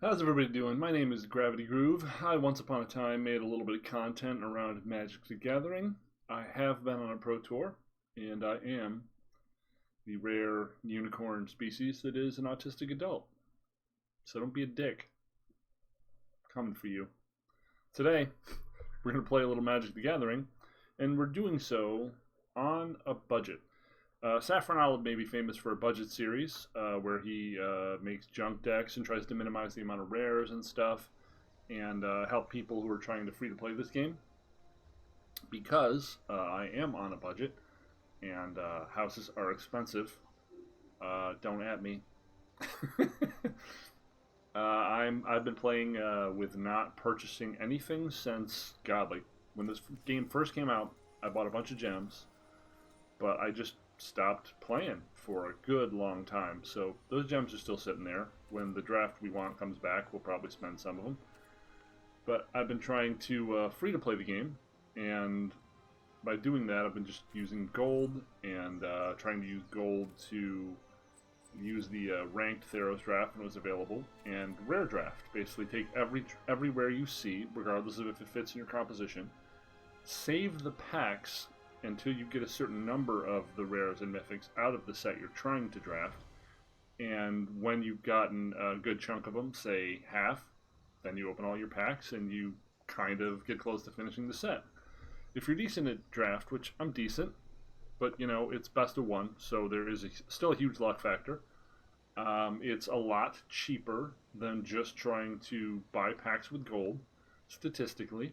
How's everybody doing? My name is Gravity Groove. I once upon a time made a little bit of content around Magic the Gathering. I have been on a pro tour, and I am the rare unicorn species that is an autistic adult. So don't be a dick. I'm coming for you. Today, we're going to play a little Magic the Gathering, and we're doing so on a budget. Saffron Olive may be famous for a budget series where he makes junk decks and tries to minimize the amount of rares and stuff and help people who are trying to free to play this game. Because I am on a budget and houses are expensive, don't at me. I've been playing with not purchasing anything since godly. When this game first came out, I bought a bunch of gems, but I just stopped playing for a good long time. So those gems are still sitting there. When the draft we want comes back, we'll probably spend some of them. But I've been trying to free to play the game, and by doing that, I've been just using gold and trying to use gold to use the ranked Theros draft when it was available, and rare draft. Basically, take every rare you see, regardless of if it fits in your composition, save the packs until you get a certain number of the rares and mythics out of the set you're trying to draft. And when you've gotten a good chunk of them, say half, then you open all your packs and you kind of get close to finishing the set. If you're decent at draft, which I'm decent, but you know, it's best of one, so there is still a huge luck factor. It's a lot cheaper than just trying to buy packs with gold, statistically.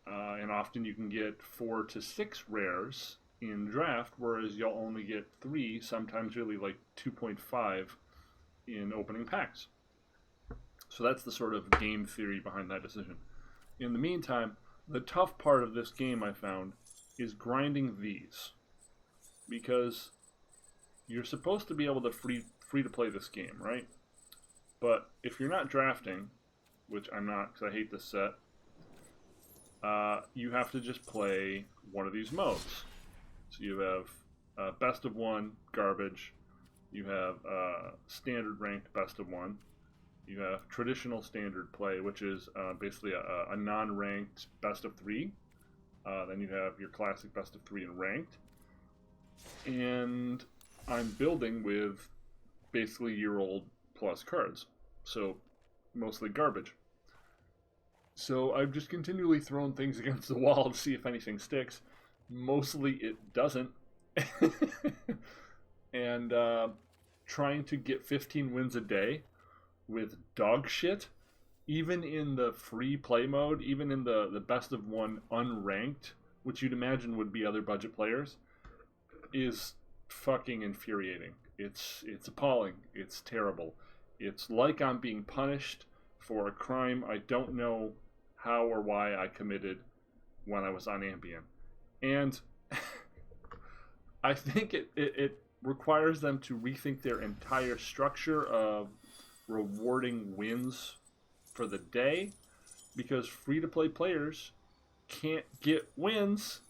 And often you can get 4 to 6 rares in draft, whereas you'll only get 3, sometimes really like 2.5 in opening packs. So that's the sort of game theory behind that decision. In the meantime, the tough part of this game I found is grinding these, because you're supposed to be able to free to play this game, right? But if you're not drafting, which I'm not because I hate this set, you have to just play one of these modes. So you have best of one, garbage. You have standard ranked best of one. You have traditional standard play, which is basically a non-ranked best of three. Then you have your classic best of three and ranked. And I'm building with basically year-old plus cards. So mostly garbage. So I've just continually thrown things against the wall to see if anything sticks. Mostly it doesn't. And trying to get 15 wins a day with dog shit, even in the free play mode, even in the best of one unranked, which you'd imagine would be other budget players, is fucking infuriating. It's appalling. It's terrible. It's like I'm being punished for a crime I don't know how or why I committed when I was on Ambien. And I think it requires them to rethink their entire structure of rewarding wins for the day, because free-to-play players can't get wins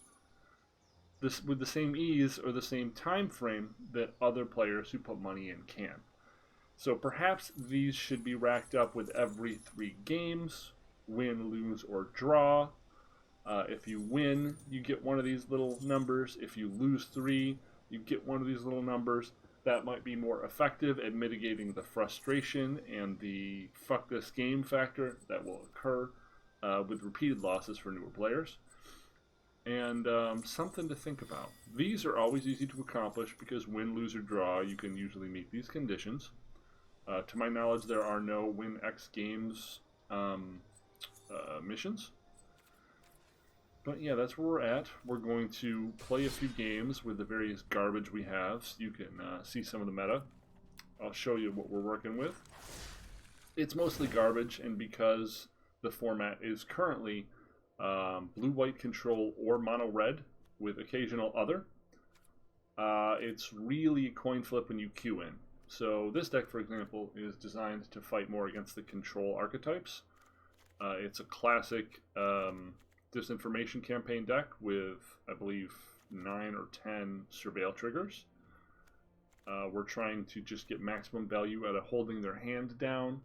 with the same ease or the same time frame that other players who put money in can. So perhaps these should be racked up with every 3 games, win, lose, or draw. If you win, you get one of these little numbers. If you lose 3, you get one of these little numbers. That might be more effective at mitigating the frustration and the fuck this game factor that will occur with repeated losses for newer players. And something to think about. These are always easy to accomplish because win, lose, or draw, you can usually meet these conditions. To my knowledge, there are no win X games missions. But yeah, that's where we're at. We're going to play a few games with the various garbage we have so you can see some of the meta. I'll show you what we're working with. It's mostly garbage, and because the format is currently blue-white control or mono-red with occasional other, it's really a coin flip when you queue in. So this deck, for example, is designed to fight more against the control archetypes. It's a classic disinformation campaign deck with, I believe, 9 or 10 surveil triggers. We're trying to just get maximum value out of holding their hand down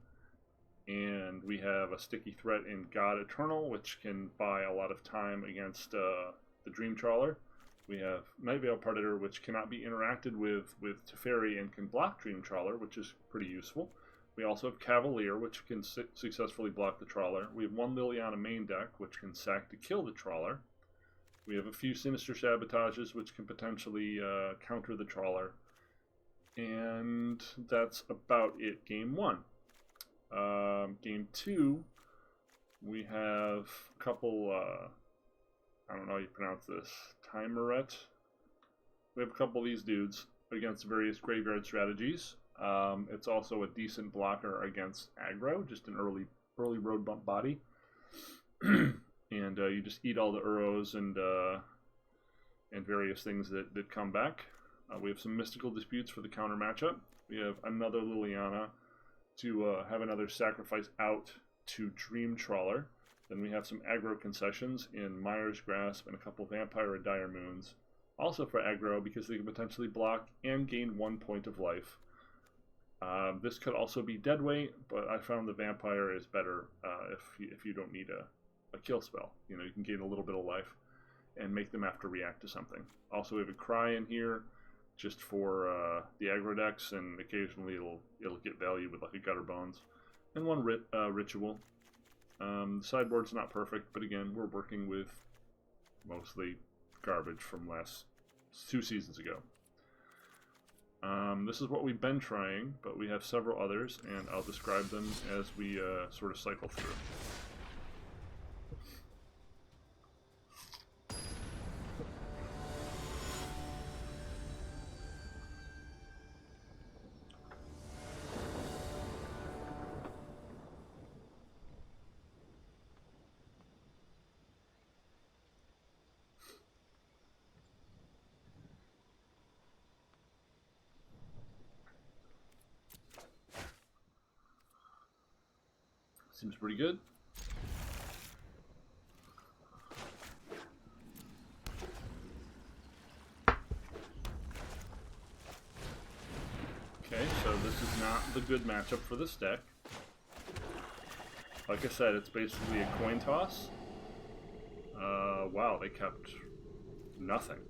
And we have a sticky threat in God Eternal, which can buy a lot of time against the Dream Trawler. We have Night Veil Predator, which cannot be interacted with Teferi and can block Dream Trawler, which is pretty useful. We also have Cavalier, which can successfully block the Trawler. We have one Liliana main deck, which can sack to kill the Trawler. We have a few Sinister Sabotages, which can potentially counter the Trawler. And that's about it, game 1. Game 2, we have a couple, I don't know how you pronounce this, Timeret. We have a couple of these dudes against various graveyard strategies. It's also a decent blocker against aggro, just an early road bump body. And you just eat all the Uros and various things that come back. We have some Mystical Disputes for the counter matchup. We have another Liliana to have another sacrifice out to Dream Trawler. Then we have some aggro concessions in Mire's Grasp and a couple Vampire and Dire Moons. Also for aggro because they can potentially block and gain 1 point of life. This could also be deadweight, but I found the Vampire is better if you don't need a kill spell. You know, you can gain a little bit of life and make them have to react to something. Also, we have a Cry in here just for the aggro decks, and occasionally it'll get value with like a Gutter Bones. And one Ritual. The sideboard's not perfect, but again, we're working with mostly garbage from last 2 seasons ago. This is what we've been trying, but we have several others, and I'll describe them as we sort of cycle through. Seems pretty good. Okay, so this is not the good matchup for this deck. Like I said, it's basically a coin toss. Wow, they kept nothing.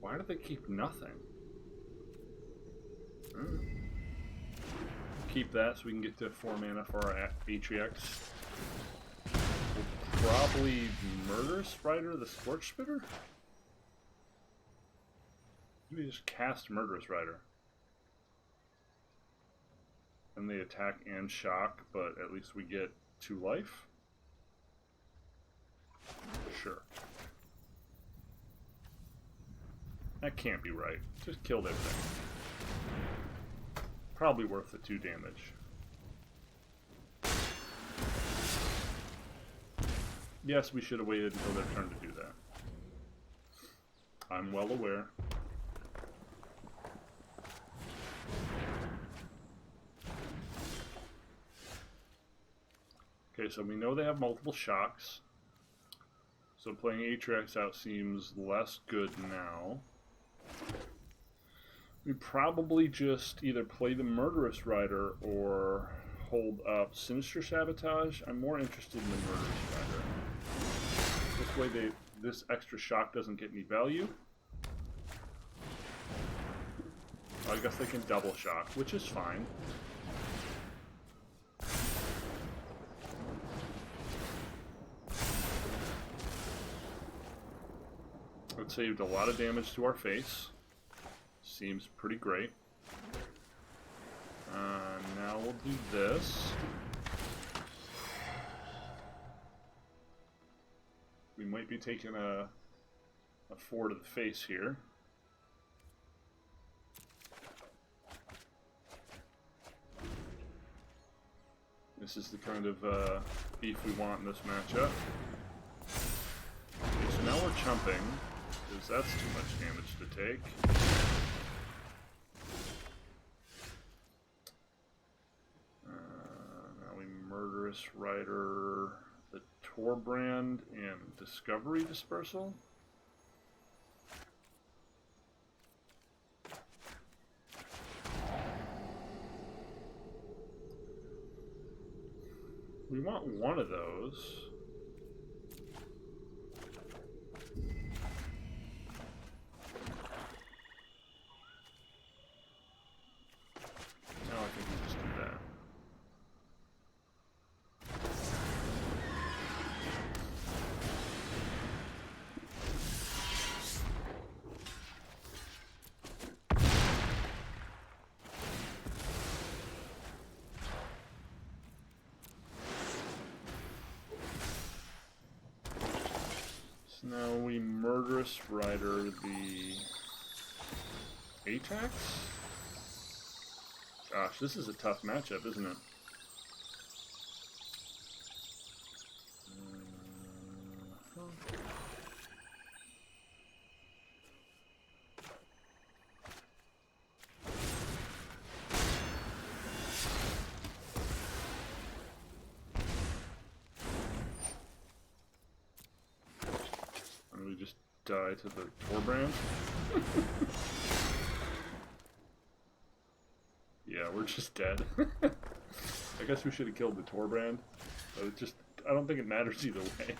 Why did they keep nothing? Keep that so we can get to 4 mana for our Atriox. We'll probably Murderous Rider the Scorch Spitter? Maybe just cast Murderous Rider. And they attack and shock, but at least we get 2 life. Sure. That can't be right. Just kill that thing. Probably worth the 2 damage. Yes, we should have waited until their turn to do that. I'm well aware. Okay, so we know they have multiple shocks. So playing Atriox out seems less good now. We probably just either play the Murderous Rider or hold up Sinister Sabotage. I'm more interested in the Murderous Rider. This way this extra shock doesn't get any value. I guess they can double shock, which is fine. It saved a lot of damage to our face. Seems pretty great. Now we'll do this. We might be taking a 4 to the face here. This is the kind of beef we want in this matchup. Okay, so now we're chumping, because that's too much damage to take. Now we Murderous Rider the Torbrand and Discovery Dispersal. We want one of those. Now I think we just do that. Now we Murderous Rider the Ajax? Gosh, this is a tough matchup, isn't it? We just die to the Torbrand. Yeah, we're just dead. I guess we should have killed the Torbrand, but it just, I don't think it matters either way.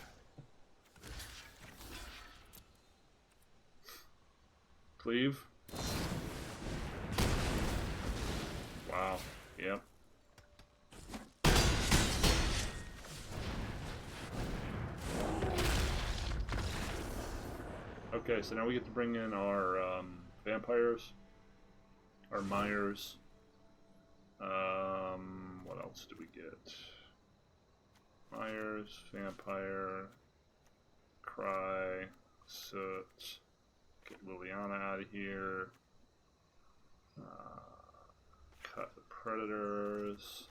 Cleave. Wow, yep. Okay, so now we get to bring in our vampires, our Myers. What else do we get? Myers, vampire, Cry, Soot, get Liliana out of here, cut the Predators,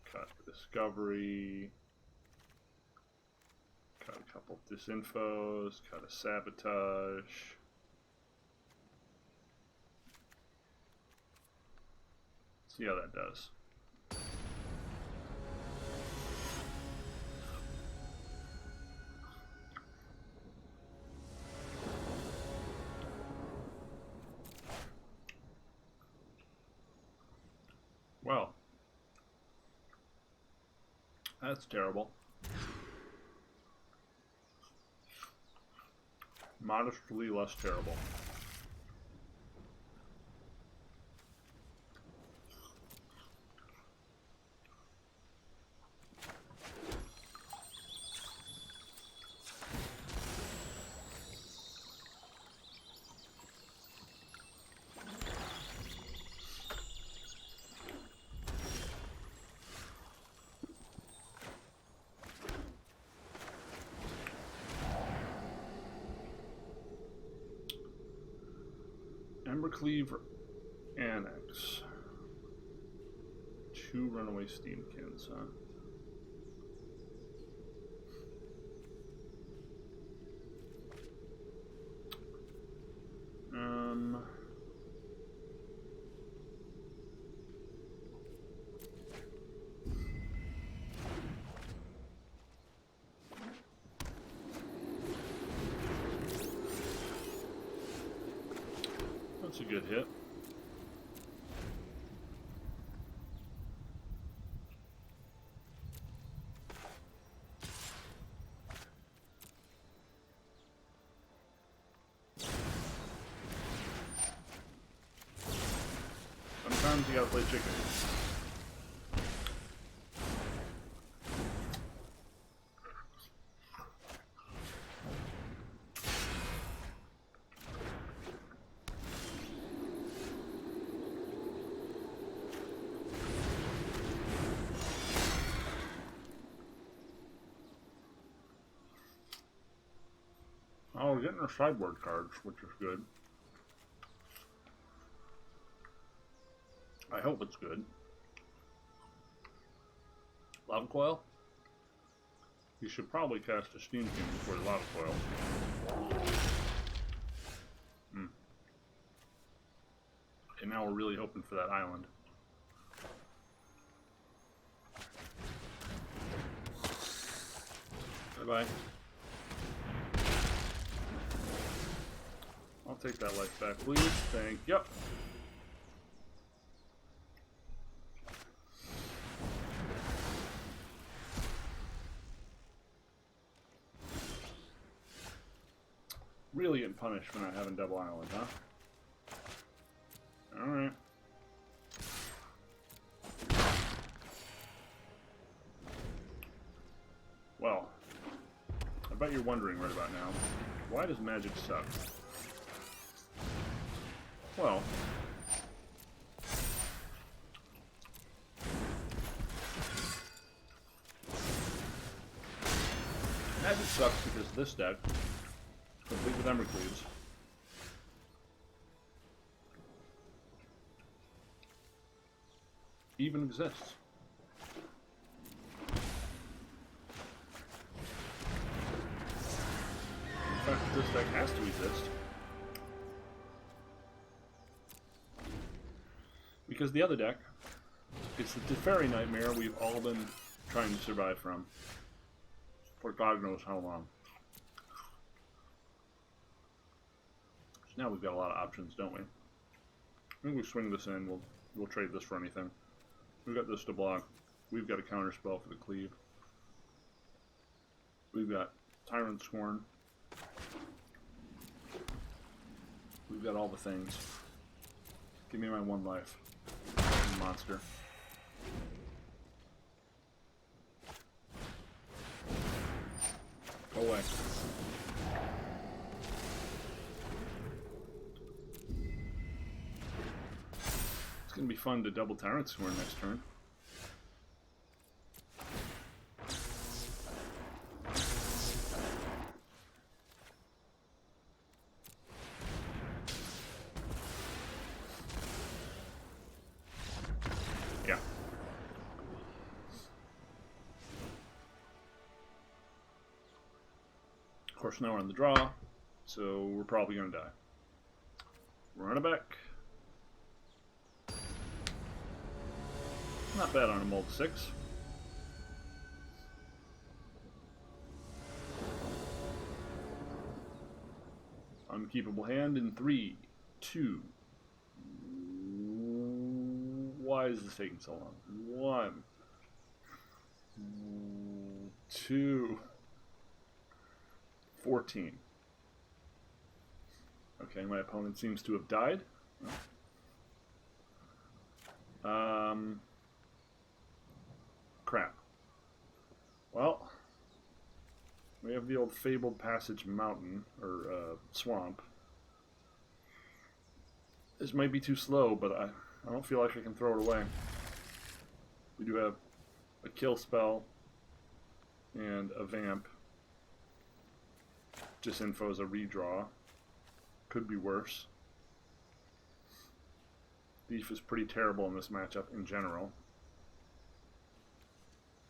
cut the Discovery, cut a couple disinfos, cut a Sabotage. See how that does. Well, that's terrible. Modestly less terrible. Embercleave Annex. 2 runaway Steamkins, huh? That's a good hit. Sometimes you gotta play chicken. Oh, we're getting our sideboard cards, which is good. I hope it's good. Lava Coil? You should probably cast a Steam King before the Lava Coil. And now we're really hoping for that island. Bye-bye. I'll take that life back, please. Thank you. Really getting punished for not having double island, huh? Alright. Well, I bet you're wondering right about now, why does Magic suck? Well, Magic sucks because this deck, complete with Embercleaves, even exists. In fact, this deck has to exist. Because the other deck, it's the Teferi nightmare we've all been trying to survive from. For God knows how long. So now we've got a lot of options, don't we? I think we swing this in, we'll trade this for anything. We've got this to block. We've got a counter spell for the cleave. We've got Tyrant Scorn. We've got all the things. Give me my one life. Monster. Go away. It's going to be fun to double Tyrant Scorn next turn. Yeah. Of course, now we're on the draw, so we're probably going to die. Run it back. Not bad on a mold 6. Unkeepable hand in 3, 2. Why is this taking so long? 1, 2, 14. Okay, my opponent seems to have died. Crap. Well, we have the old Fabled Passage Mountain, or Swamp. This might be too slow, but I don't feel like I can throw it away. We do have a kill spell and a vamp. Disinfo is a redraw. Could be worse. Thief is pretty terrible in this matchup in general.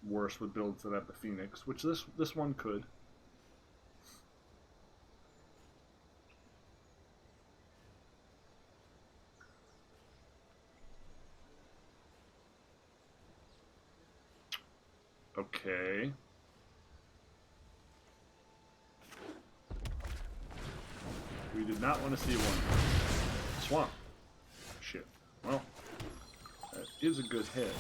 Worse with builds that have the Phoenix, which this one could. Okay. We did not want to see one. Swamp. Shit. Well, that is a good hit.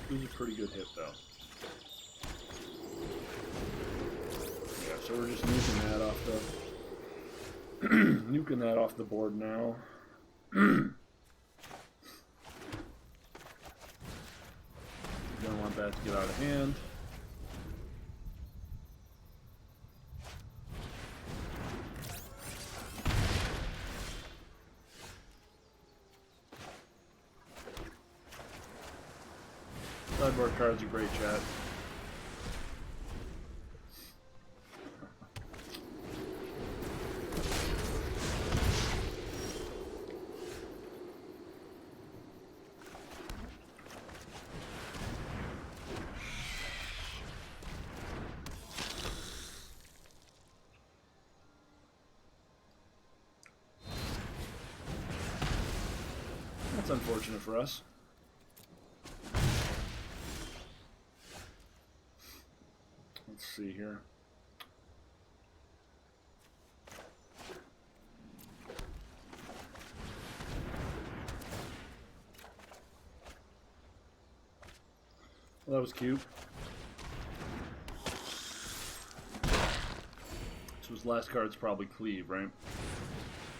It was a pretty good hit, though. Yeah, so we're just nuking that off the nuking that off the board now. Don't want that to get out of hand. Sideboard cards are great, chat. That's unfortunate for us. Let's see here. Well, that was cute. So his last card's probably Cleave, right?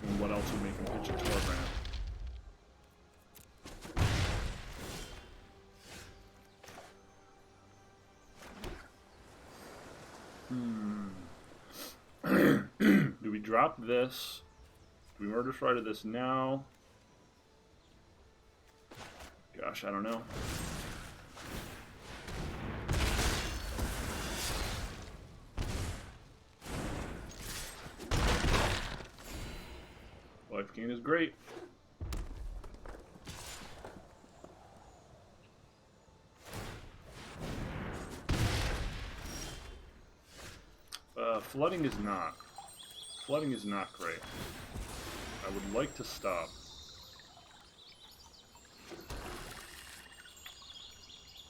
And what else would make him pitch a Torbrand? Do we drop this? Do we Murder Strider this now? Gosh, I don't know. Life gain is great. Flooding is not. Flooding is not great. I would like to stop.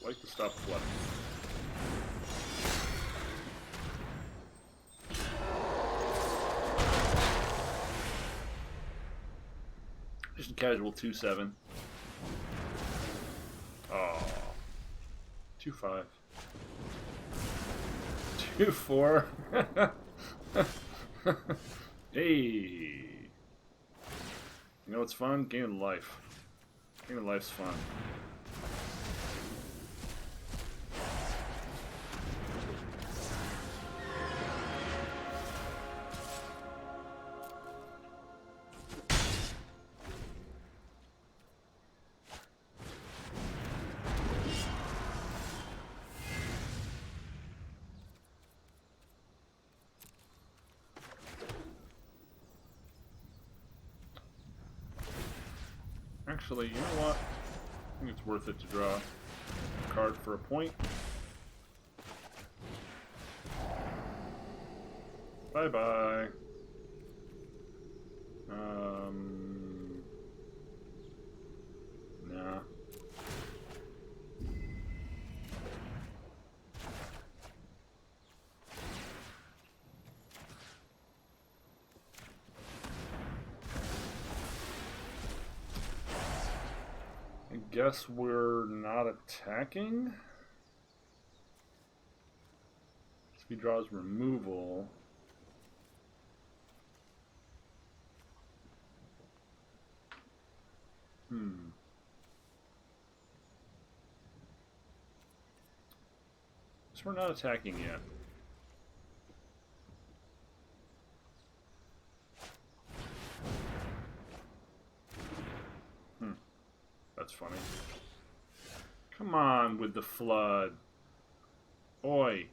Like to stop flooding. Just a casual 2/7. Oh. 2/5. 2/4. Hey. You know what's fun? Game of life. Game of life's fun. Actually, you know what? I think it's worth it to draw a card for a point. Bye-bye. Nah. I guess we're not attacking. If he draws removal. So we're not attacking yet. That's funny. Come on with the flood. Oi.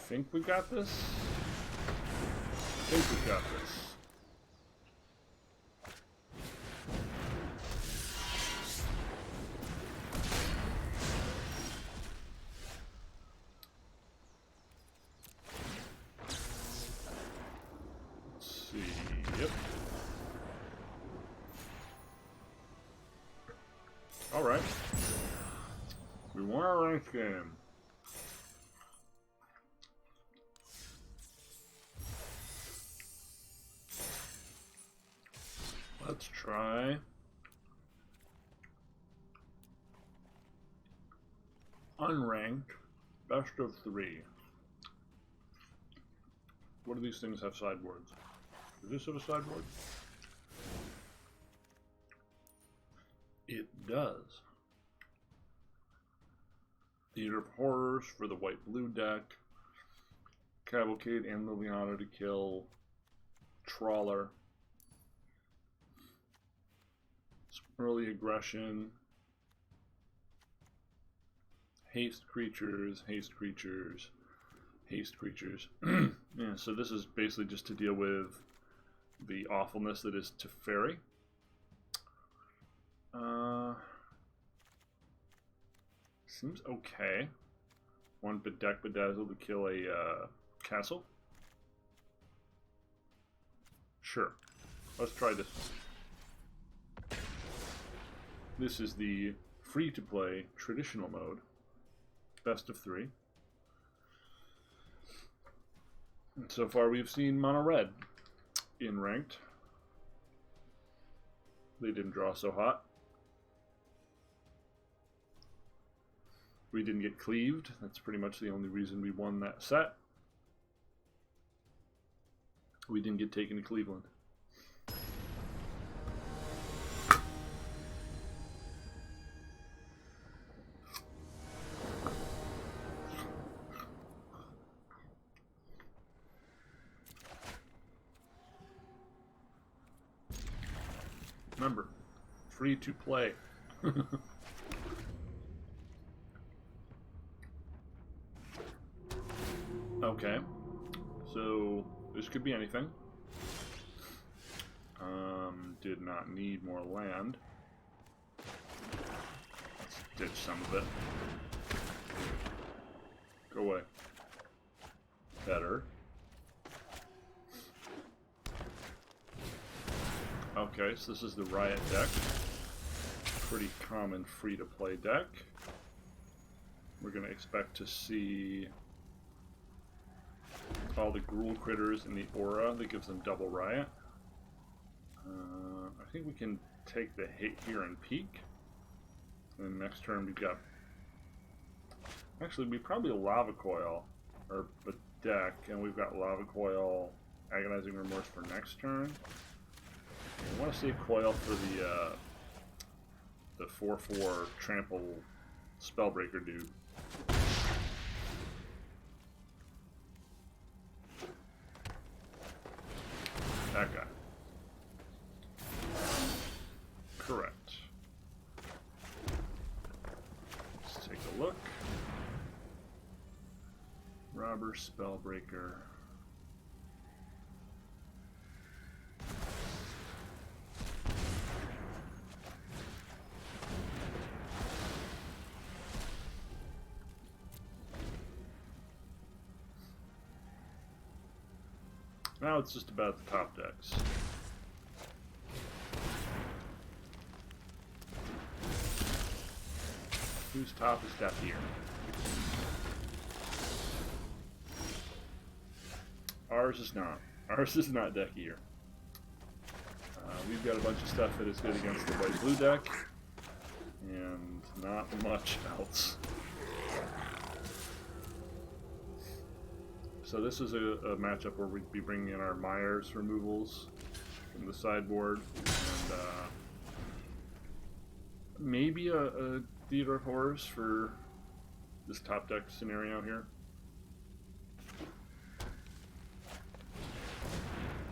Think we got this? I think we got this. Let's see. Yep. All right. We won our ranked game. Let's try unranked best of 3. What do these things have sideboards? Does this have a sideboard? It does. Theater of Horrors for the white-blue deck. Cavalcade and Liliana to kill. Trawler. Early aggression, haste creatures, haste creatures, haste creatures. Yeah, so this is basically just to deal with the awfulness that is Teferi. Seems okay. One Bedeck Bedazzle to kill a castle. Sure. Let's try this one. This is the free-to-play traditional mode. Best of 3. And so far we've seen mono red in ranked. They didn't draw so hot. We didn't get cleaved. That's pretty much the only reason we won that set. We didn't get taken to Cleveland. Remember, free to play. Okay, so this could be anything. Did not need more land. Let's ditch some of it. Go away. Better. Okay, so this is the Riot deck. Pretty common free-to-play deck. We're going to expect to see all the Gruul critters in the aura that gives them double Riot. I think we can take the hit here and peek. And next turn we've got... Actually, we probably a Lava Coil, or a deck, and we've got Lava Coil, Agonizing Remorse for next turn. I want to save Coil for the 4/4 Trample Spellbreaker dude. That guy. Correct. Let's take a look. Robber, Spellbreaker. Now it's just about the top decks. Whose top is Death Ear? Ours is not. Ours is not Death Ear. We've got a bunch of stuff that is good against the white-blue deck, and not much else. So this is a matchup where we'd be bringing in our Myers removals from the sideboard, and maybe a Theater of Horrors for this top deck scenario here.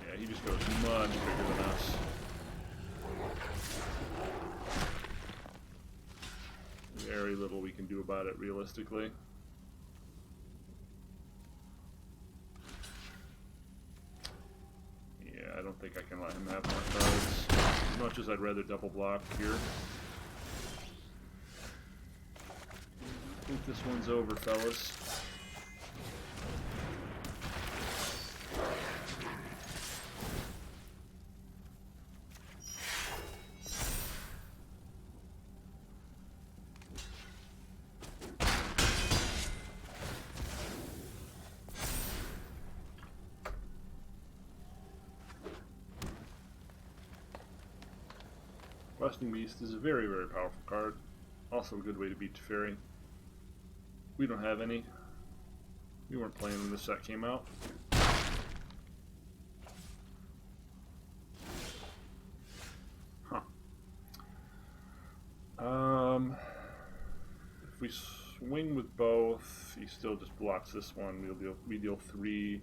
Yeah, he just goes much bigger than us. Very little we can do about it realistically. I don't think I can let him have more cards, as much as I'd rather double block here. I think this one's over, fellas. Rusting Beast is a very, very powerful card. Also a good way to beat Teferi. We don't have any. We weren't playing when this set came out. Huh. If we swing with both, he still just blocks this one. We deal 3.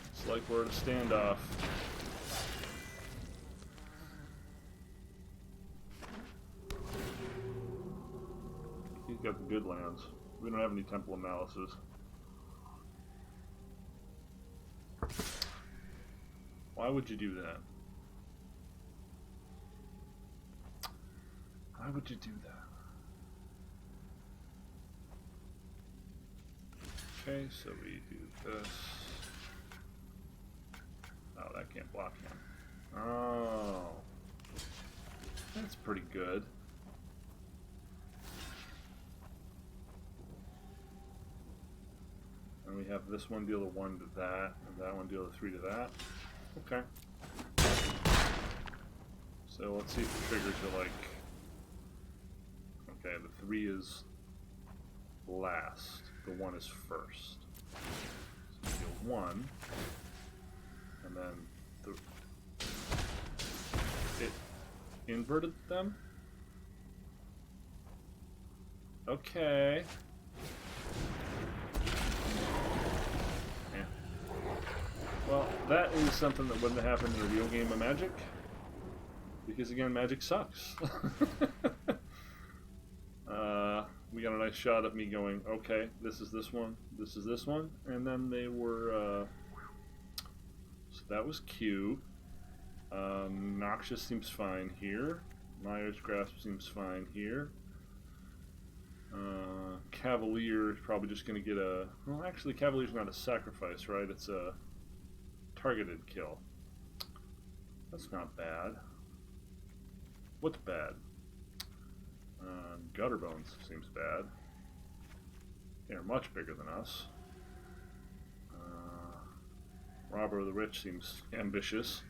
It's like we're at a standoff. He's got the good lands. We don't have any Temple of Malices. Why would you do that? Why would you do that? Okay, so we do this. Oh, that can't block him. Oh. That's pretty good. And we have this one deal a 1 to that, and that one deal a 3 to that. Okay. So let's see if the triggers are like... Okay, the 3 is last. The 1 is first. So we deal 1. And then it inverted them? Okay. Yeah. Well, that is something that wouldn't happen in a real game of Magic. Because again, Magic sucks. We got a nice shot of me going, okay, this is this one, this is this one, and then they were, so that was Q. Noxious seems fine here. Myers Grasp seems fine here. Cavalier is probably just going to get a, well actually Cavalier's not a sacrifice, right? It's a targeted kill. That's not bad. What's bad? Gutterbones seems bad. They're much bigger than us. Robber of the Rich seems ambitious.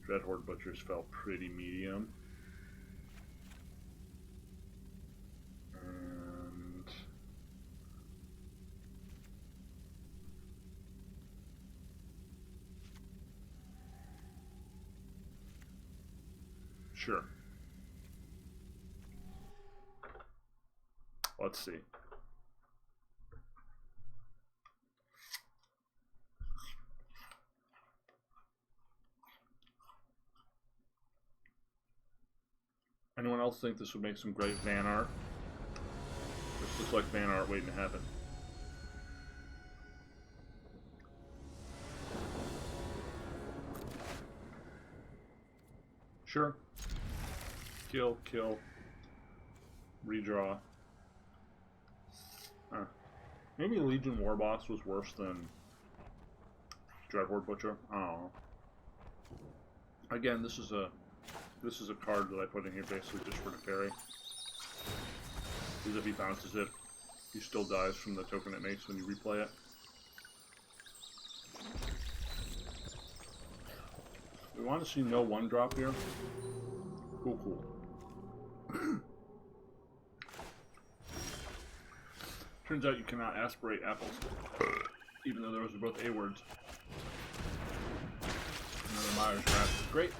Dreadhorde Butchers felt pretty medium. And sure. Let's see. Anyone else think this would make some great fan art? This looks like fan art waiting to happen. Sure. Kill, kill. Redraw. Maybe Legion Warboss was worse than Dreadhorde Butcher. I don't know. Again, this is a card that I put in here basically just for teferi. Because if he bounces it, he still dies from the token it makes when you replay it. We want to see no 1-drop here. Cool, cool. Turns out you cannot aspirate apples, even though those are both A words. Another Myers Grasp is great.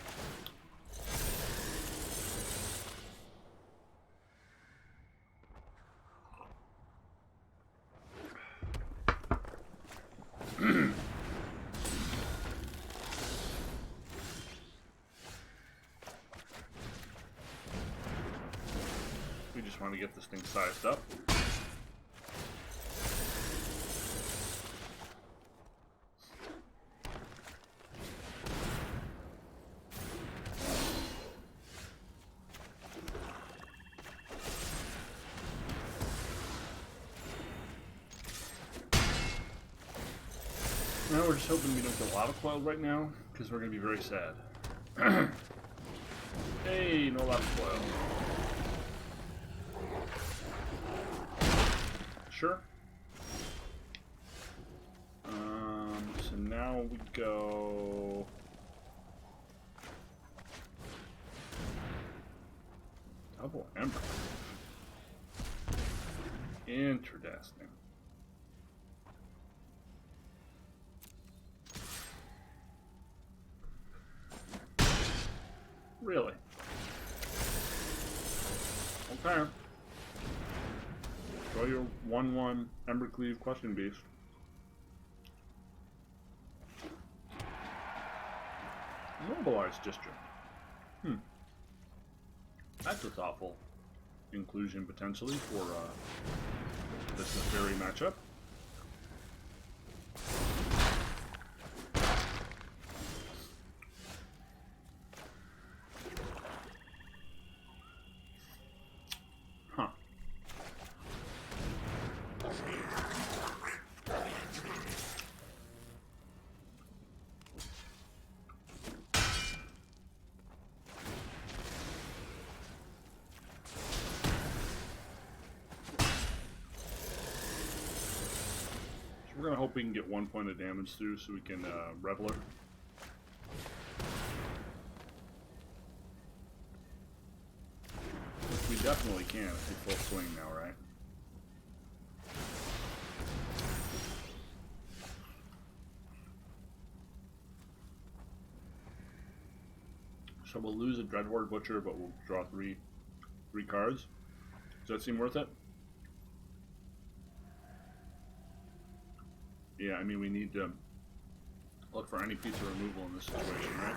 We just want to get this thing sized up. Now we're just hoping we don't get a lot of coiled right now, because we're going to be very sad. Hey, no lot of coil. Sure. So now we go... Double Ember. Interesting. Really? Okay. Draw your 1/1 Embercleave Question Beast. Mobilized District. That's a thoughtful inclusion potentially for this teferi matchup. Huh. hope we can get 1 point of damage through so we can Raveler. We definitely can if we're full swing now, right? So we'll lose a Dreadhorde Butcher, but we'll draw three cards. Does that seem worth it? Yeah, I mean, we need to look for any piece of removal in this situation, right?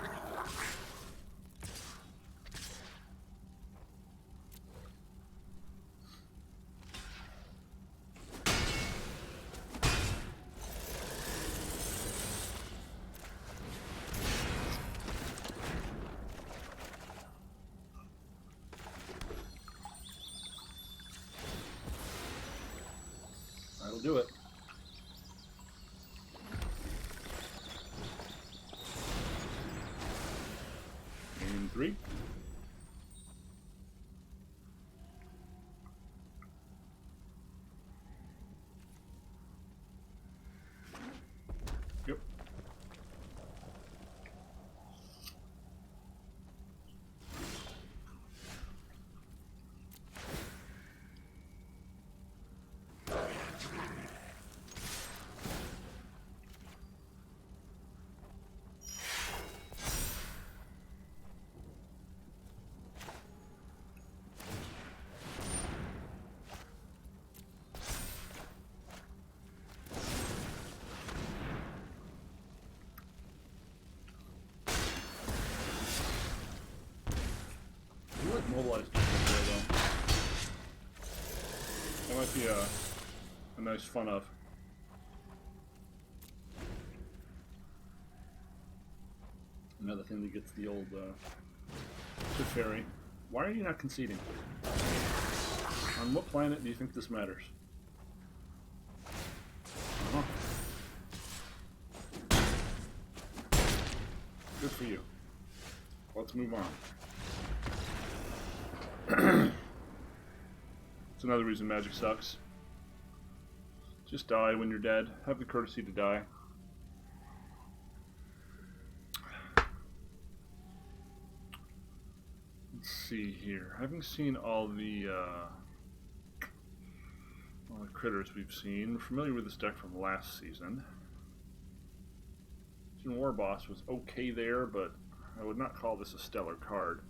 That'll do it. Game 3. Yep. Mobilized there, though. That might be a nice fun of. Another thing that gets the old teferi. Why are you not conceding? On what planet do you think this matters? Good for you. Let's move on. It's another reason Magic sucks. Just die when you're dead. Have the courtesy to die. Let's see here. Having seen all the critters we've seen, we're familiar with this deck from last season. War Boss was okay there, but I would not call this a stellar card.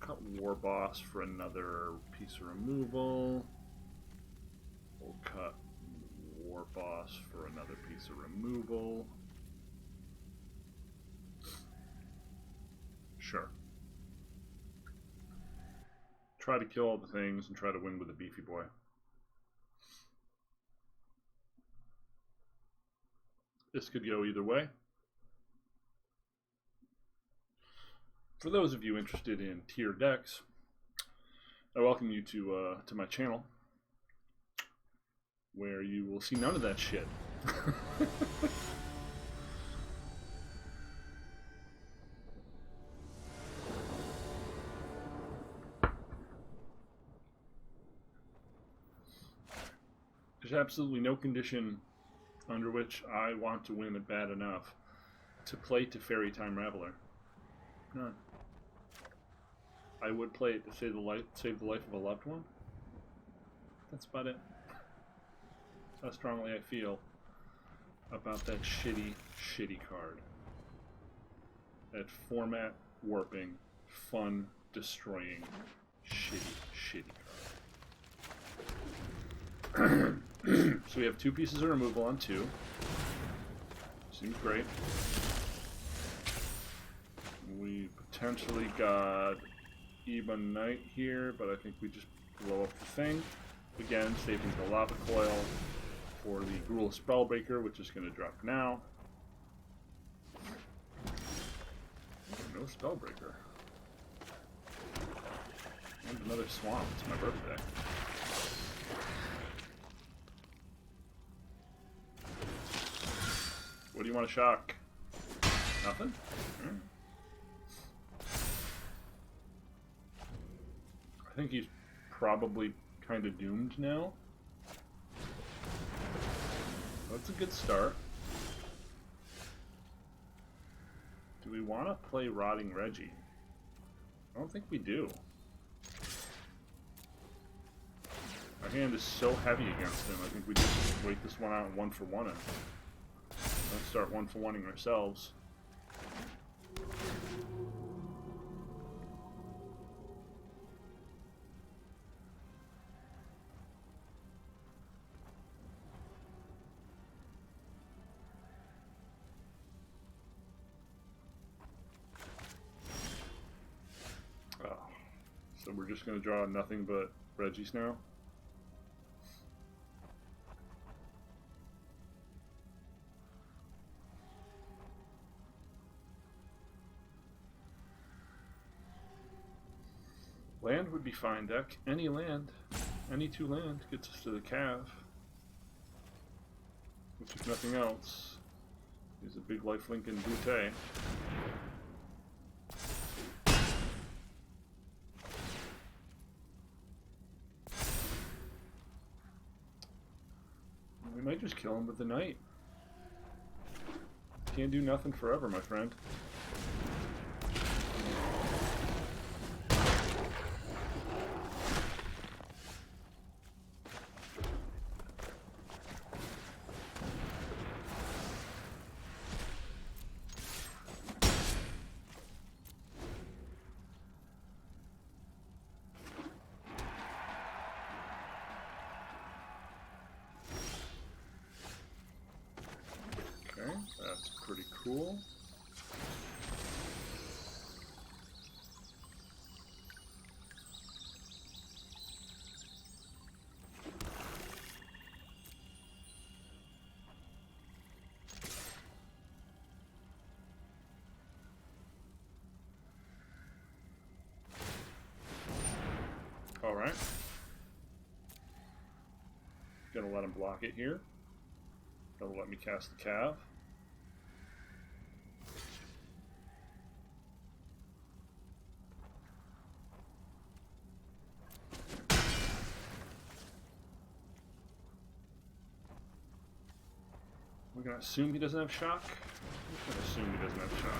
Cut War Boss for another piece of removal. We'll cut War Boss for another piece of removal. Sure. Try to kill all the things and try to win with a beefy boy. This could go either way. For those of you interested in tier decks, I welcome you to my channel, where you will see none of that shit. There's absolutely no condition under which I want to win it bad enough to play Teferi Time Raveler. None. I would play it to save the life of a loved one. That's about it. That's how strongly I feel about that shitty card. That format warping, fun destroying, shitty card. So we have 2 pieces of removal on 2. Seems great. We potentially got Ebon Knight here, but I think we just blow up the thing. Again, saving the Lava Coil for the Gruul Spellbreaker, which is going to drop now. No Spellbreaker. And another Swamp. It's my birthday. What do you want to shock? Nothing? I think he's probably kind of doomed now. That's a good start. Do we want to play Rotting Reggie? I don't think we do. Our hand is so heavy against him, I think we just wait this one out and 1-for-1 him. Let's start 1-for-1ing ourselves. So we're just going to draw nothing but Reggies now. Land would be fine, deck. Any land, any 2 land gets us to the Cav. Which, if nothing else, is a big lifelink in Butte. We might just kill him with the knight. Can't do nothing forever, my friend. That's pretty cool. All right. Gonna let him block it here. That'll let me cast the Cav. We're gonna assume he doesn't have shock. I'm gonna assume he doesn't have shock.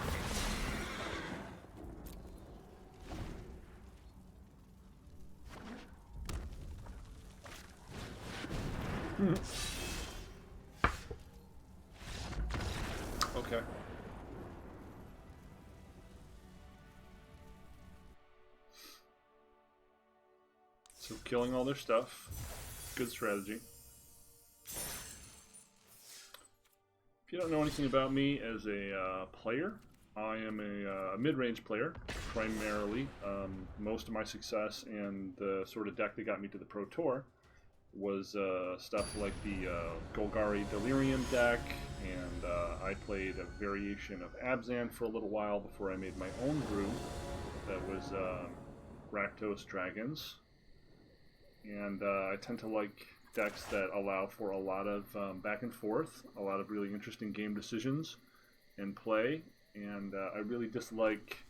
Okay. So killing all their stuff, good strategy. If you don't know anything about me as a player, I am a mid-range player, primarily. Most of my success and the sort of deck that got me to the Pro Tour was stuff like the Golgari Delirium deck, and I played a variation of Abzan for a little while before I made my own brew that was Rakdos Dragons. And I tend to like decks that allow for a lot of back and forth, a lot of really interesting game decisions and play, and I really dislike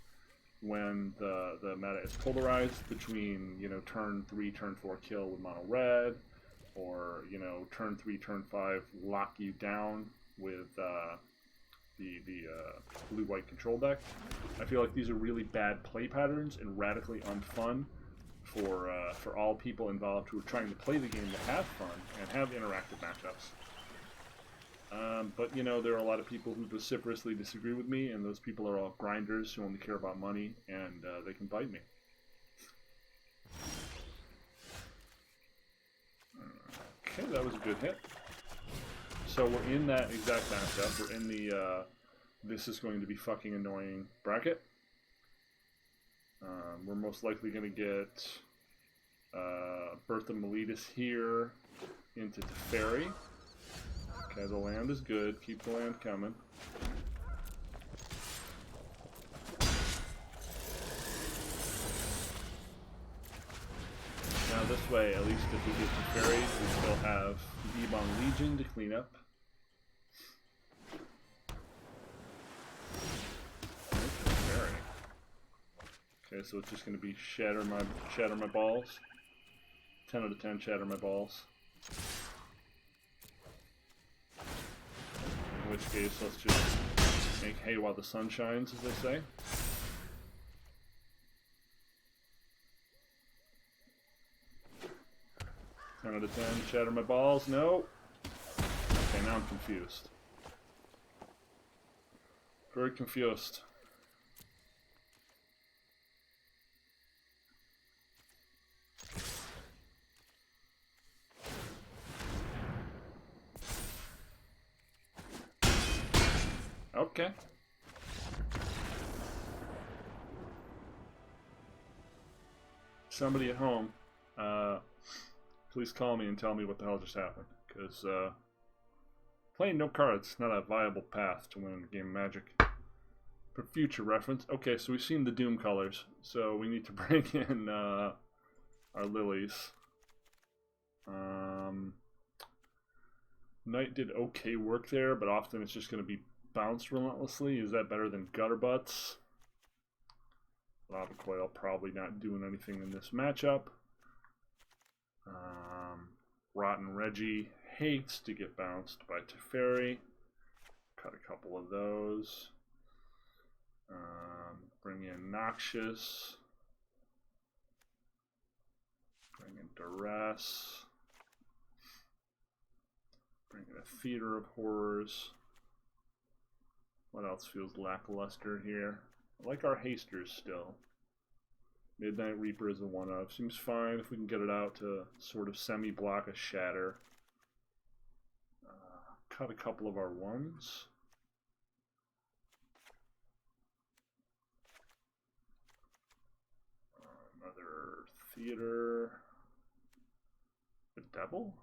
when the meta is polarized between, you know, turn 3, turn 4 kill with mono red, or, you know, turn 3, turn 5 lock you down with the blue-white control deck. I feel like these are really bad play patterns and radically unfun for all people involved who are trying to play the game to have fun and have interactive matchups. But, you know, there are a lot of people who vociferously disagree with me, and those people are all grinders who only care about money, and they can bite me. Okay, that was a good hit. So we're in that exact matchup. We're in the this is going to be fucking annoying bracket. We're most likely going to get Bertha Miletus here into Teferi. Okay, the land is good. Keep the land coming. Now this way, at least if we get Teferi, we still have the Ebon Legion to clean up. Okay, so it's just going to be shatter my balls. 10 out of 10 shatter my balls. which case let's just make hay while the sun shines, as they say. Out of 10, shatter my balls. No. Okay, now I'm confused. Very confused. Okay. Somebody at home, please call me and tell me what the hell just happened, because playing no cards, not a viable path to win a game of Magic. For future reference, okay, so we've seen the Doom colors, so we need to bring in our lilies. Knight did okay work there, but often it's just going to be bounced relentlessly. Is that better than Gutter Butts? Lava Coil probably not doing anything in this matchup. Rotten Reggie hates to get bounced by Teferi. Cut a couple of those. Bring in Noxious. Bring in Duress. Bring in a Theater of Horrors. What else feels lackluster here? I like our Hasters still. Midnight Reaper is a one-of. Seems fine if we can get it out to sort of semi-block a Shatter. Cut a couple of our ones. Another Theater. The Devil?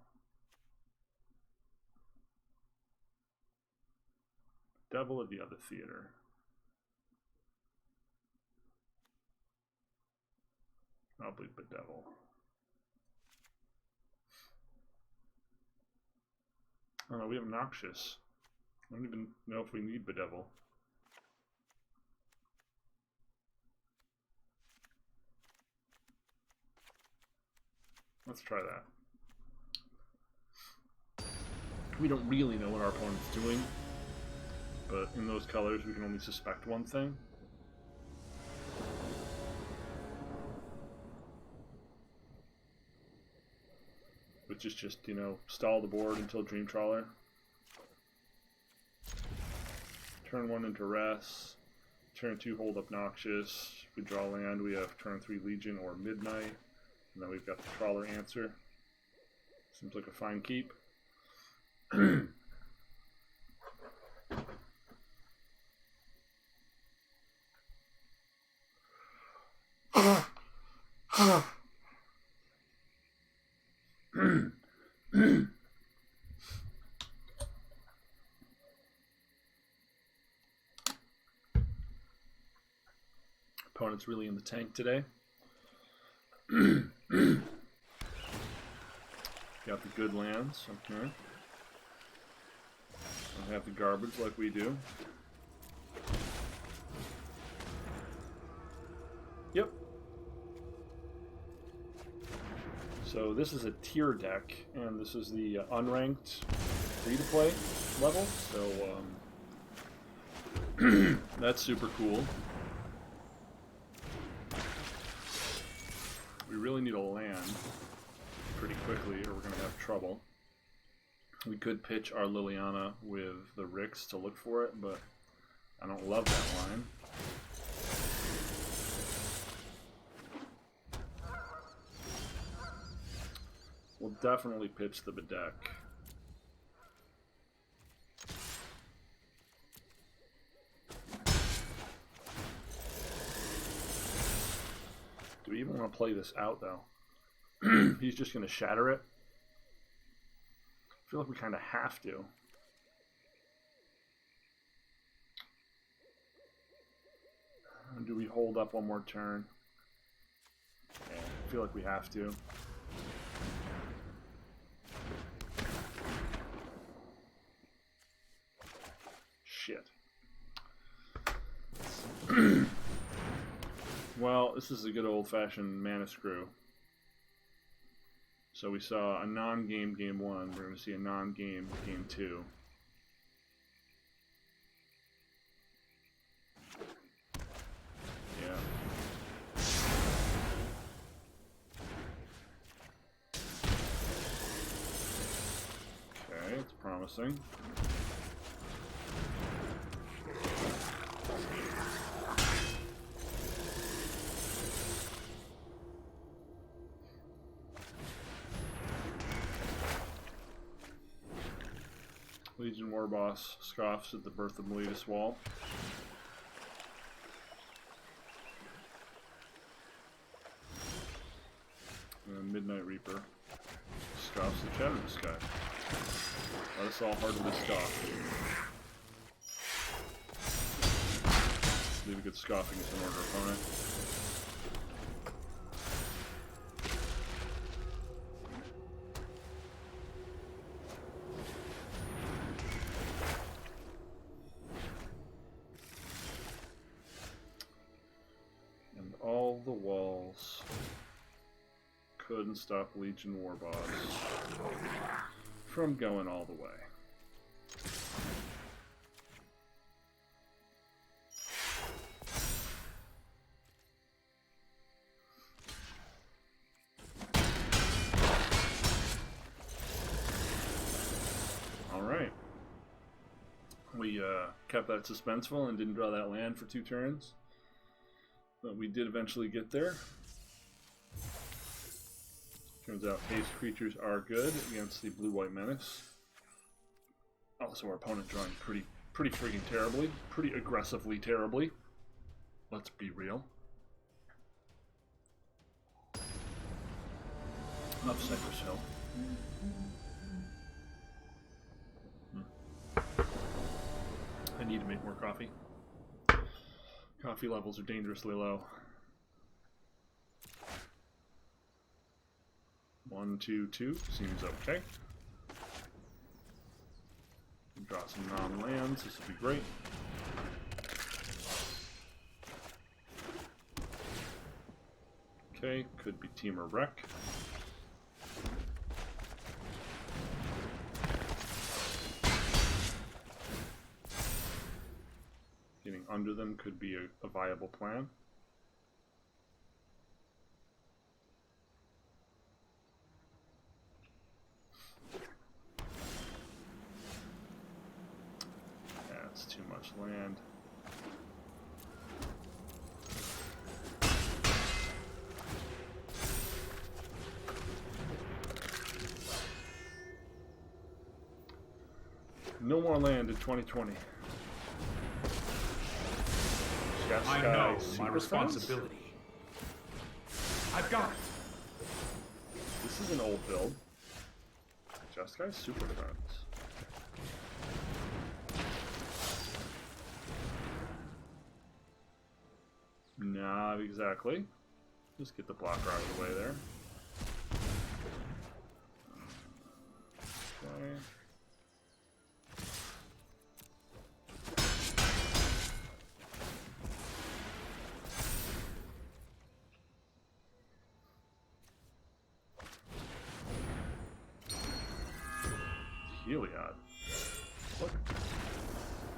Devil or the other Theater? Probably Bedevil. Oh no, we have Noxious. I don't even know if we need Bedevil. Let's try that. We don't really know what our opponent's doing, but in those colors we can only suspect one thing. Which is just, you know, stall the board until Dream Trawler. Turn 1 into Rest. Turn 2 hold up Noxious. If we draw land, we have turn 3 Legion or Midnight. And then we've got the Trawler answer. Seems like a fine keep. Opponent's really in the tank today. Got the good lands, okay. Don't have the garbage like we do. Yep. So this is a tier deck, and this is the unranked free-to-play level, so that's super cool. We really need a land pretty quickly or we're going to have trouble. We could pitch our Liliana with the Ricks to look for it, but I don't love that line. We'll definitely pitch the Bedeck. Do we even want to play this out, though? He's just going to shatter it. I feel like we kind of have to. Do we hold up one more turn? Yeah, I feel like we have to. Shit. Well, this is a good old-fashioned mana screw. So we saw a non-game game 1. We're going to see a non-game game 2. promising. Legion War Boss scoffs at the birth of Miletus Wall. And Midnight Reaper scoffs the Shadow in the Sky. Let us all heartily scoff. Leave a good scoffing in order, opponent. And all the walls couldn't stop Legion War Boss from going all the way. Alright. We kept that suspenseful and didn't draw that land for 2 turns. But we did eventually get there. Turns out haste creatures are good against the blue-white menace. Also, our opponent drawing pretty freaking terribly. Pretty aggressively terribly. Let's be real. Up Cypress Hill. I need to make more coffee. Coffee levels are dangerously low. 1, 2, 2 seems okay. Draw some non-lands, this would be great. Okay, could be Team or Wreck. Getting under them could be a viable plan. That's too much land. No more land in 2020. I know my responsibility. I've got it. This is an old build. Just Guys Super Friends. Not exactly. Just get the blocker out of the way there. Okay. Heliod.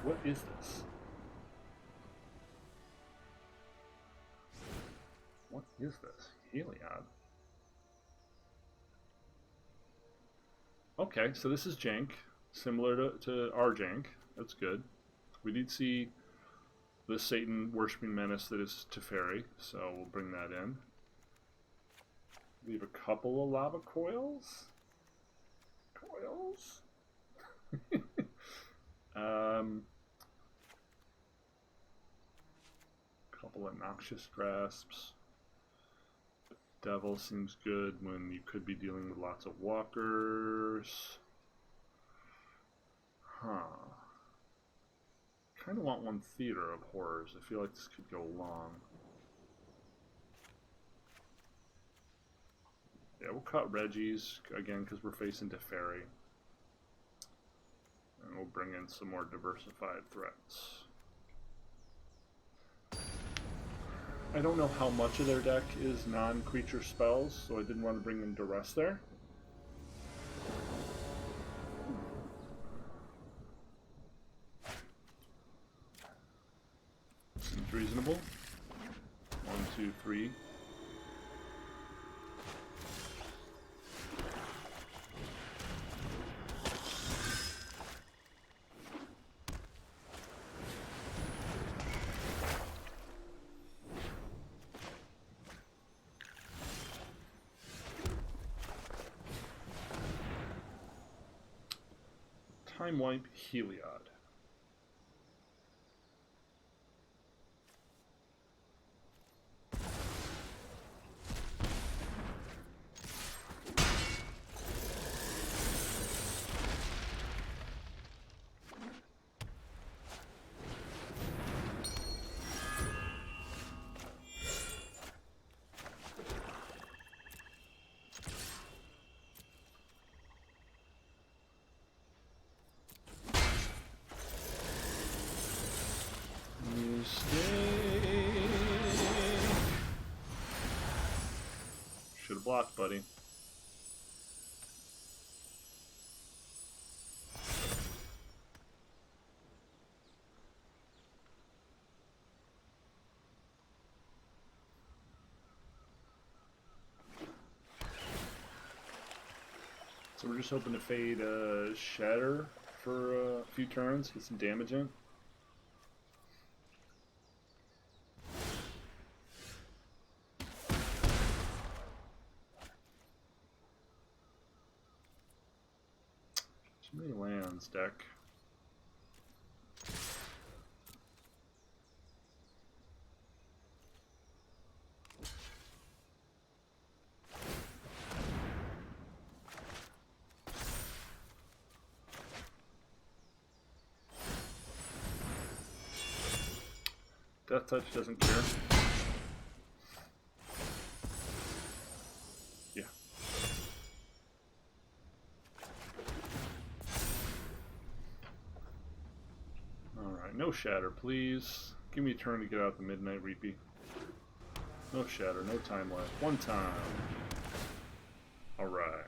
What is this? What is this? Heliod. Okay, so this is jank, similar to our jank. That's good. We did see the Satan worshipping menace that is Teferi, so we'll bring that in. Leave a couple of lava coils. Couple of noxious grasps. Devil seems good when you could be dealing with lots of walkers. Kind of want one Theater of Horrors. I feel like this could go long. Yeah, we'll cut Reggie's again because we're facing Teferi. And we'll bring in some more diversified threats. I don't know how much of their deck is non-creature spells, so I didn't want to bring in Duress there. Seems reasonable. 1, 2, 3. Time Wipe Heliod. Should have blocked, buddy. So we're just hoping to fade Shatter for a few turns, get some damage in. Too many lands, deck. Death Touch doesn't care. Yeah. Alright, no Shatter, please. Give me a turn to get out the Midnight Reapy. No Shatter, no time left. One time. Alright.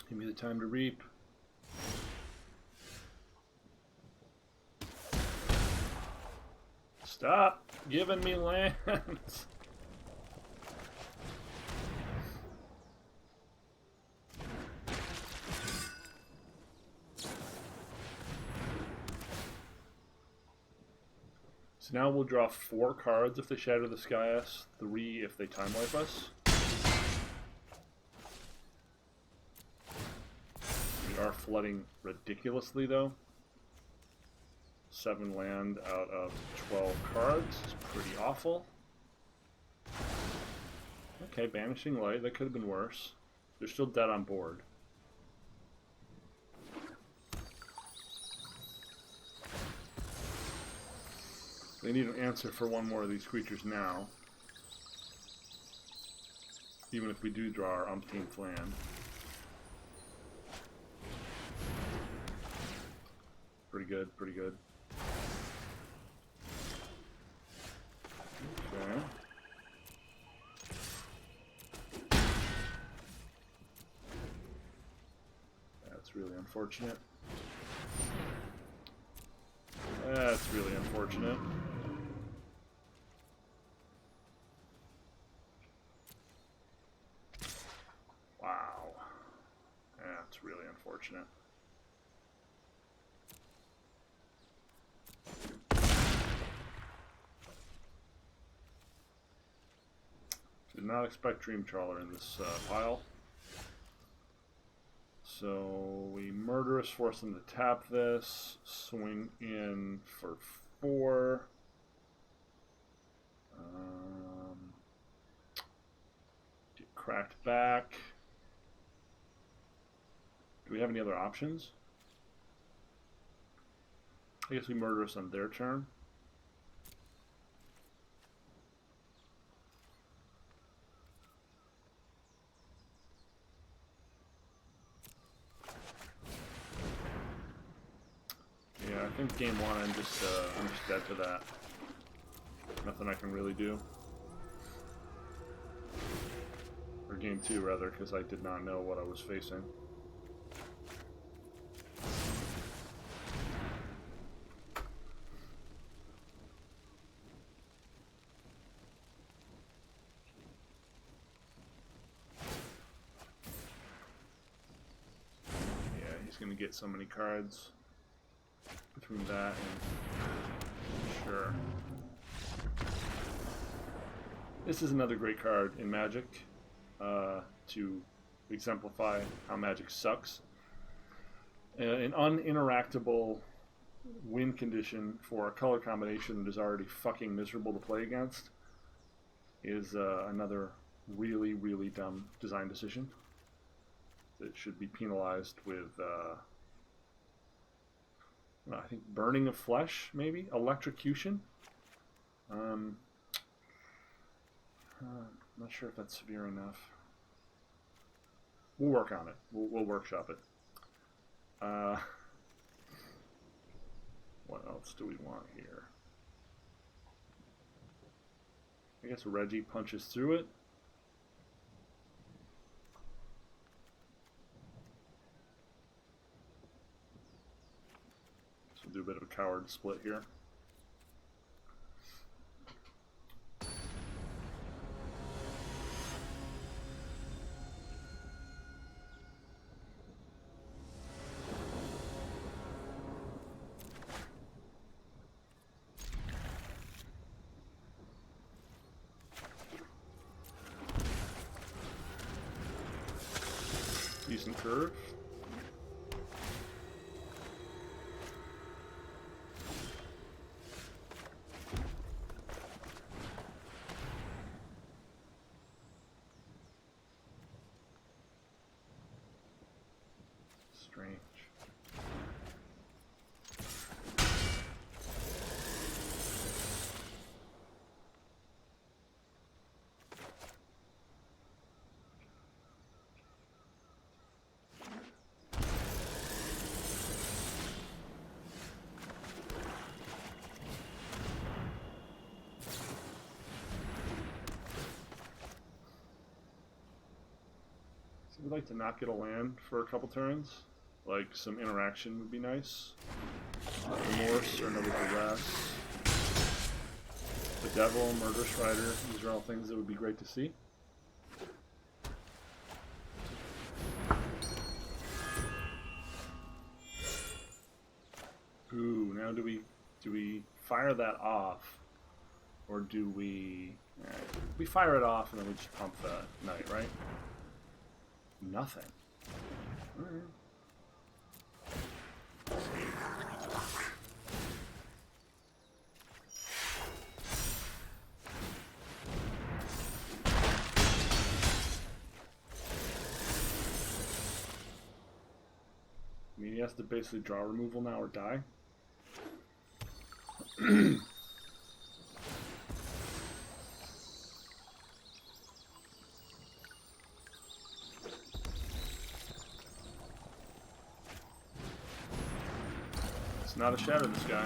Give me the time to reap. Stop giving me lands. So now we'll draw 4 cards if they Shatter the Skyas, 3 if they Time Wipe us. We are flooding ridiculously though. 7 land out of 12 cards is pretty awful. Okay, Banishing Light, that could have been worse. They're still dead on board. They need an answer for one more of these creatures now. Even if we do draw our umpteenth land. Pretty good, pretty good. Okay. That's really unfortunate. That's really unfortunate. Wow. That's really unfortunate. Did not expect Dream Trawler in this pile. So we Murderous force them to tap this, swing in for 4. Get cracked back. Do we have any other options? I guess we Murderous on their turn. Yeah, I think game 1 I'm just dead to that. Nothing I can really do. Or game 2 rather, because I did not know what I was facing. Yeah, he's gonna get so many cards. Between that and sure. This is another great card in Magic. to exemplify how Magic sucks. An uninteractable win condition for a color combination that is already fucking miserable to play against is another really, really dumb design decision that should be penalized with, I think, burning of flesh, maybe? Electrocution? I'm not sure if that's severe enough. We'll work on it. We'll workshop it. What else do we want here? I guess Reggie punches through it. So we'll do a bit of a coward split here. Decent curve. Strange. We'd like to not get a land for a couple turns. Like, some interaction would be nice. Remorse or another duress. The Devil, Murder Strider, these are all things that would be great to see. Ooh, now do we fire that off? Or do we... we fire it off and then we just pump the knight, right? Nothing. Alright. I mean, he has to basically draw removal now or die. Not a shadow, this guy.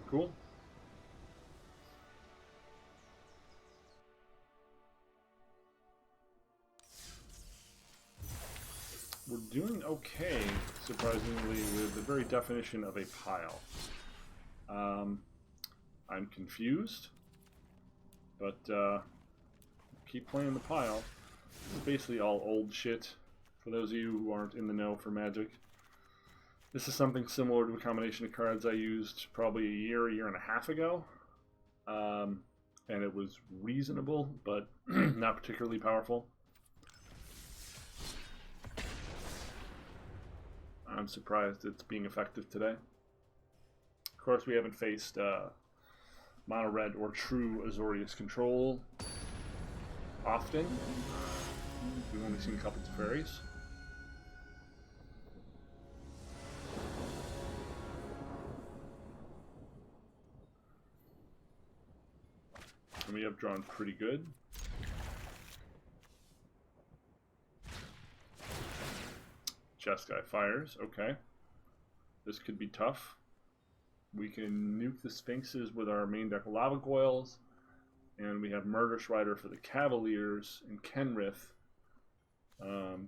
Cool. We're doing okay, surprisingly, with the very definition of a pile. I'm confused, but keep playing the pile. This is basically all old shit, for those of you who aren't in the know for Magic. This is something similar to a combination of cards I used probably a year and a half ago. And it was reasonable, but not particularly powerful. I'm surprised it's being effective today. Of course, we haven't faced mono red or true Azorius control often. We've only seen a couple of teferis. And we have drawn pretty good. Chess guy fires. Okay. This could be tough. We can nuke the Sphinxes with our main deck of Lava Coils. And we have Murder Strider for the Cavaliers and Kenrith.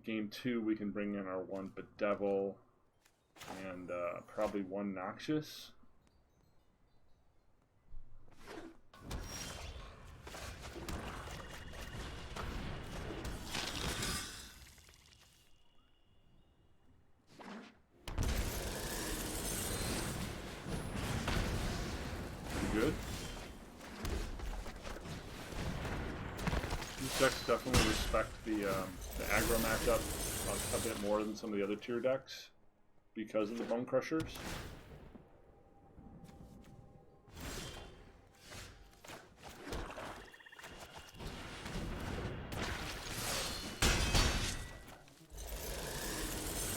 Game 2, we can bring in our one Bedevil and probably one Noxious. decks definitely respect the aggro matchup a bit more than some of the other tier decks because of the Bone Crushers.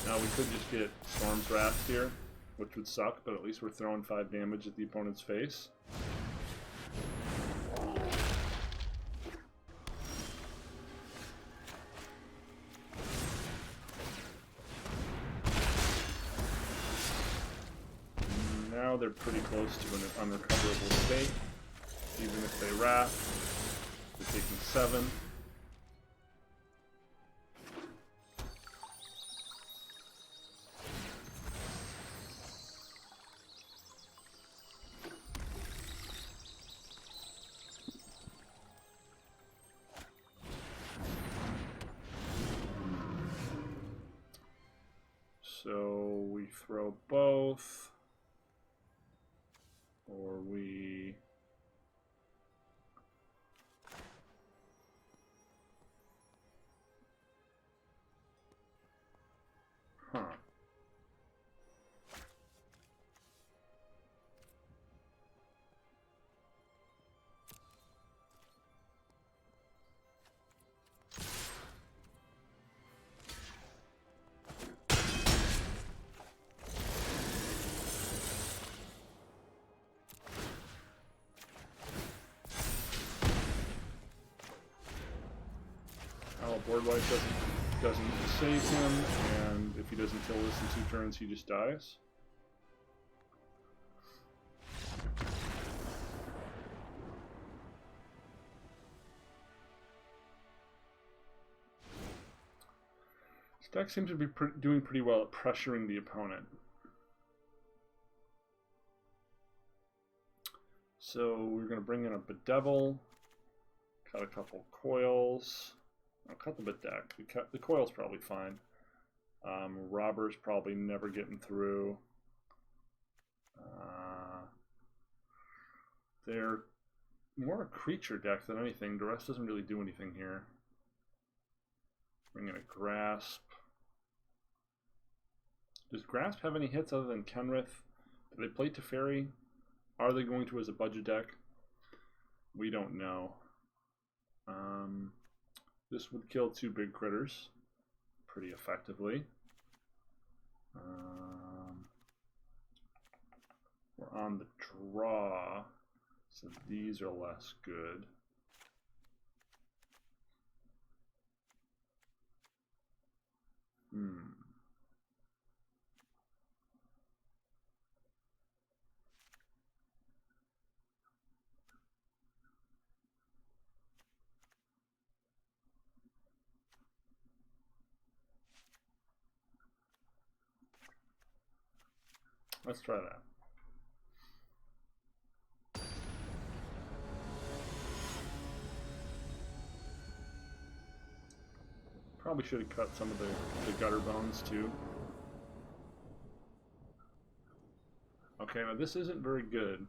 Now we could just get Storm's Wrath here, which would suck, but at least we're throwing 5 damage at the opponent's face. Now they're pretty close to an unrecoverable state. Even if they Wrath, they're taking 7. So we throw both, or we... Huh. Board wipe doesn't save him, and if he doesn't kill this in 2 turns, he just dies. This deck seems to be doing pretty well at pressuring the opponent. So we're going to bring in a Bedevil, cut a couple coils. I'll cut the deck. The coil's probably fine. Robber's probably never getting through. They're more a creature deck than anything. The rest doesn't really do anything here. Bring in a Grasp. Does Grasp have any hits other than Kenrith? Do they play Teferi? Are they going to as a budget deck? We don't know. This would kill 2 big critters pretty effectively. We're on the draw, so these are less good. Let's try that. Probably should have cut some of the gutter bones too. Okay, now this isn't very good,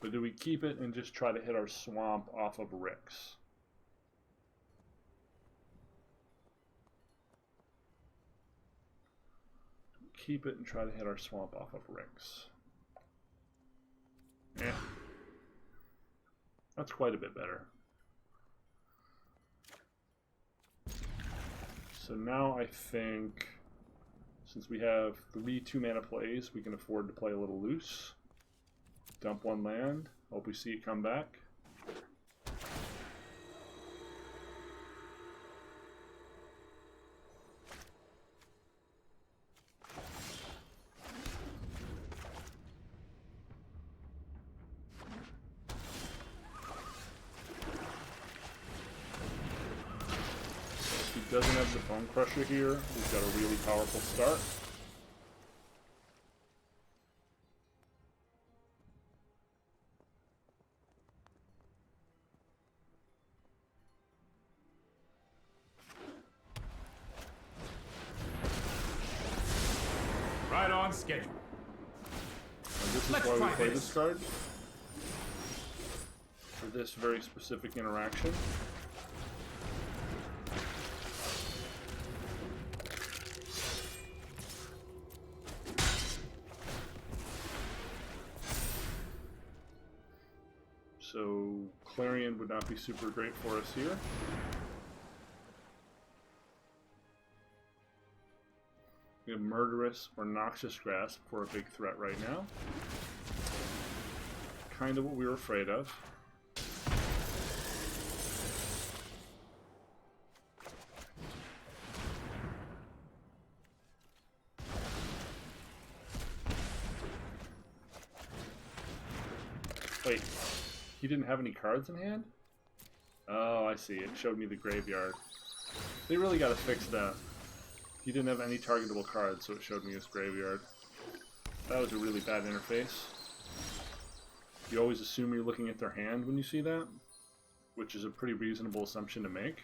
but do we keep it and just try to hit our swamp off of Ricks? Keep it and try to hit our swamp off of Ricks. Yeah. That's quite a bit better. So now I think, since we have 3 2-mana plays, we can afford to play a little loose. Dump 1 land. Hope we see it come back. Doesn't have the Bone Crusher here. We've got a really powerful start. Right on schedule. And this is why we play this card. For this very specific interaction. Clarion would not be super great for us here. We have Murderous or Noxious Grasp for a big threat right now. Kind of what we were afraid of. Wait, he didn't have any cards in hand? Oh, I see. It showed me the graveyard. They really got to fix that. He didn't have any targetable cards, so it showed me his graveyard. That was a really bad interface. You always assume you're looking at their hand when you see that, which is a pretty reasonable assumption to make.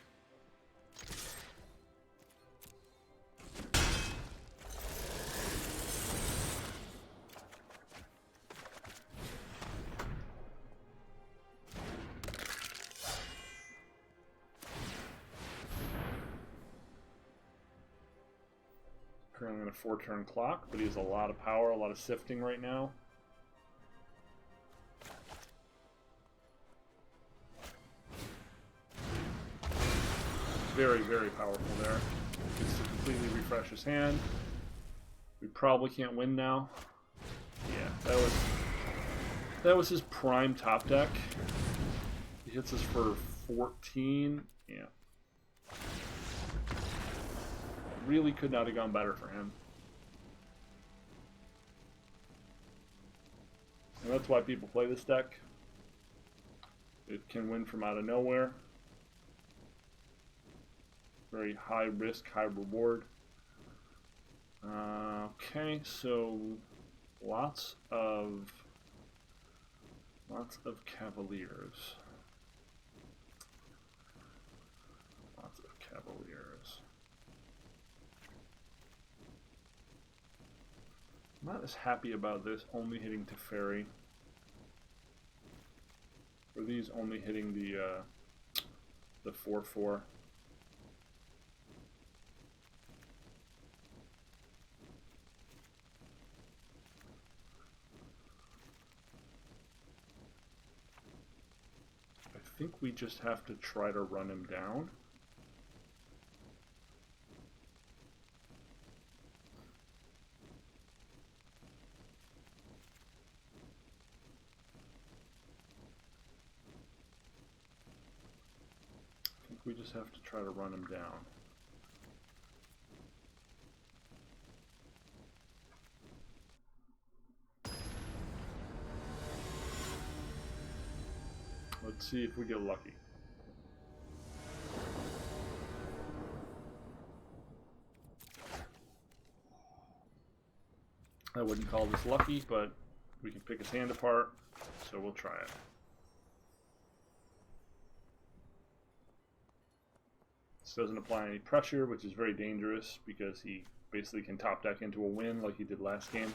Currently on a 4-turn clock, but he has a lot of power, a lot of sifting right now. Very, very powerful there. Gets to completely refresh his hand. We probably can't win now. Yeah, that was his prime top deck. He hits us for 14. Yeah. Really could not have gone better for him. And that's why people play this deck. It can win from out of nowhere. Very high risk, high reward. Okay, so lots of Cavaliers. Lots of Cavaliers. I'm not as happy about this only hitting Teferi. Or these only hitting the 4/4. I think we just have to try to run him down. I think we just have to try to run him down. Let's see if we get lucky. I wouldn't call this lucky, but we can pick his hand apart, so we'll try it. This doesn't apply any pressure, which is very dangerous because he basically can top deck into a win like he did last game.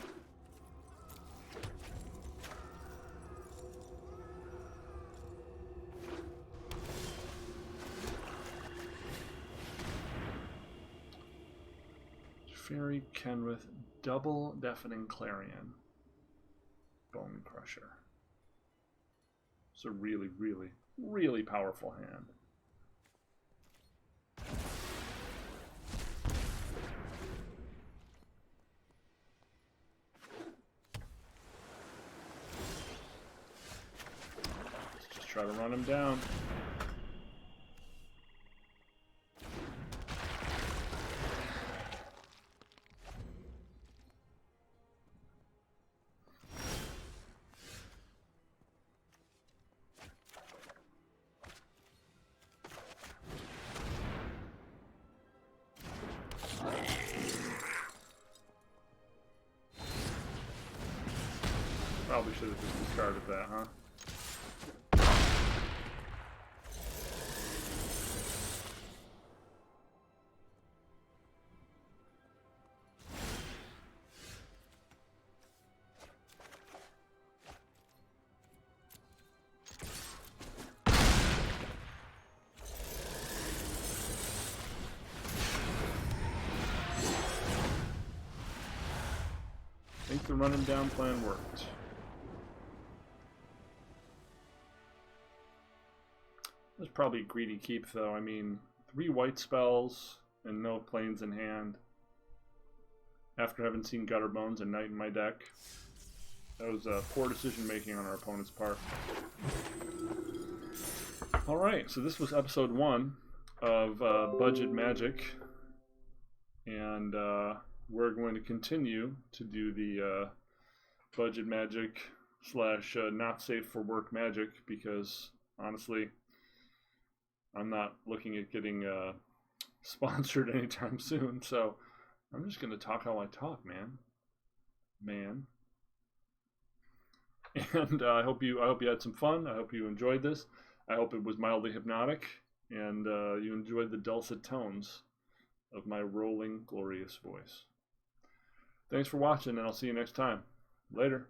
Fairy Kenrith, double Deafening Clarion, Bone Crusher. It's a really, really, really powerful hand. Let's just try to run him down. Probably should have just discarded that, huh? I think the run him down plan worked. probably a greedy keep, though. I mean, 3 white spells and no planes in hand. After having seen Gutterbones and Knight in my deck. That was poor decision making on our opponent's part. Alright, so this was episode 1 of Budget Magic. And we're going to continue to do the Budget Magic / not safe for work magic, because honestly, I'm not looking at getting sponsored anytime soon, so I'm just going to talk how I talk, man. And I hope you had some fun. I hope you enjoyed this. I hope it was mildly hypnotic, and you enjoyed the dulcet tones of my rolling, glorious voice. Thanks for watching, and I'll see you next time. Later.